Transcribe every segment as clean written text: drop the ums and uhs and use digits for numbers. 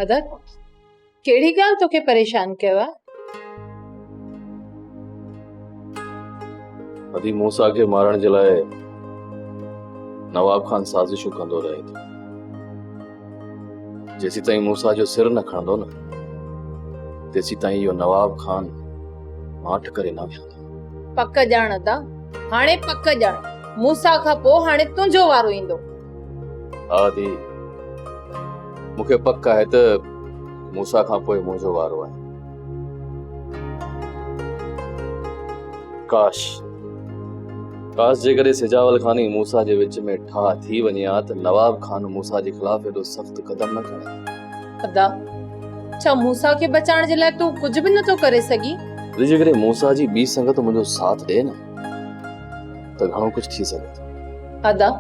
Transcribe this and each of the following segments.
अदा केड़ी गाल तोखे परेशान कयो आहे? अदी मूसा के मारण जे लाइ नवाब खान साजिशूं कंदो रहे थो। जेसी ताईं मूसा जो सिर न खणंदो न तेसी ताईं इहो नवाब खान माठ करे न विहंदो। पक ॼाण अदा, हाणे पक ॼाण मूसा खां पोइ हाणे तुंहिंजो वारो ईंदो। आदि मूंखे पक आहे त मूसा खां पोइ मुंहिंजो वारो आहे। काश जेकॾहिं सिजावल खान ई मूसा जे विच में ठाह थी वञे हा त नवाब खान मूसा जे ख़िलाफ़ एॾो सख़्त कदम न खणे। अदा छा मूसा खे बचाइण जे लाइ तूं कुझ बि नथो करे सघी? जेकॾहिं मूसा जी ॿी संगत मुंहिंजो साथ ॾे न त घणो कुझु थी सघे थो। अदा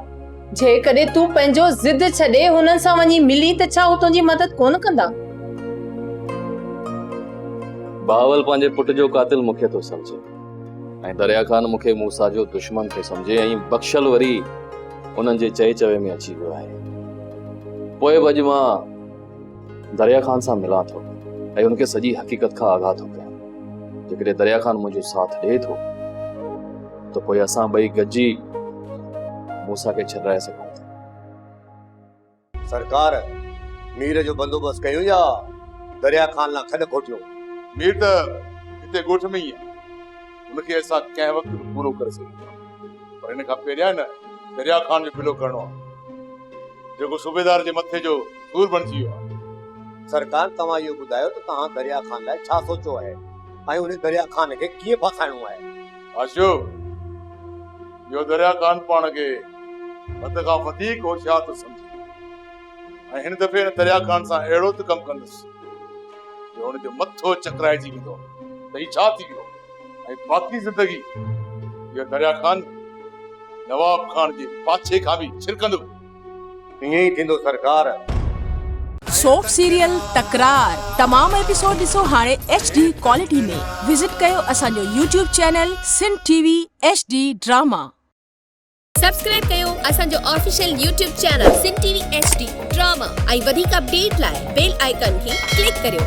जेकॾहिं तूं पंहिंजो ज़िद छॾे हुननि सां वञी मिली त छा हू तुंहिंजी मदद कोन कंदा? बावल पंहिंजे पुट जो कातिल मूंखे थो समझे ऐं दरिया खान मूंखे मूसा जो दुश्मन थो समझे ऐं बख़्शल वरी उन्हनि जे चए चवे में अची वियो आहे। पोइ बि अॼु मां दरिया खान सां मिलां थो ऐं उनखे सॼी हक़ीक़त खां आगाह थो कयां। जेकॾहिं दरिया खान मुंहिंजो साथ ॾे थो त पोइ असां ॿई गॾिजी मूसा खे छॾाए सघूं था। सरकार मीर जो बंदोबस्त कयूं या दरिया खान लाइ खॾ खोटियो? मीर त हिते ॻोठ में ई आहे, उनखे असां कंहिं वक़्तु पूरो करे सघूं पर हिन खां पहिरियां न दरिया खान जो पीलो करणो आहे जेको सूबेदार जे मथे जो सूर बणिजी वियो आहे। सरकार तव्हां इहो ॿुधायो त तव्हां दरिया खान लाइ छा सोचियो आहे ऐं उन दरिया खान खे कीअं फसाइणो आहे? आशो इहो दरिया खान पाण खे हद खां वधीक होशियार थो सम्झे ऐं हिन दफ़े हिन दरिया खान सां अहिड़ो त कमु कंदुसि जो हुनजो मथो चकराइजी वेंदो त ही छा थी वियो ऐं बाक़ी ज़िंदगी इहो दरिया खान नवाब खान जे पाछे खां बि छिरकंदो। ईअं ई थींदो सरकार। सोप सीरियल तकरार तमाम एपिसोड ॾिसो हाणे HD क्वालिटी में। विजिट कयो असांजो YouTube channel Sindh TV HD drama. Subscribe कयो असांजो official YouTube channel Sindh TV HD drama ऐं वधीक अपडेट लाइ बेल आइकन खे क्लिक करियो।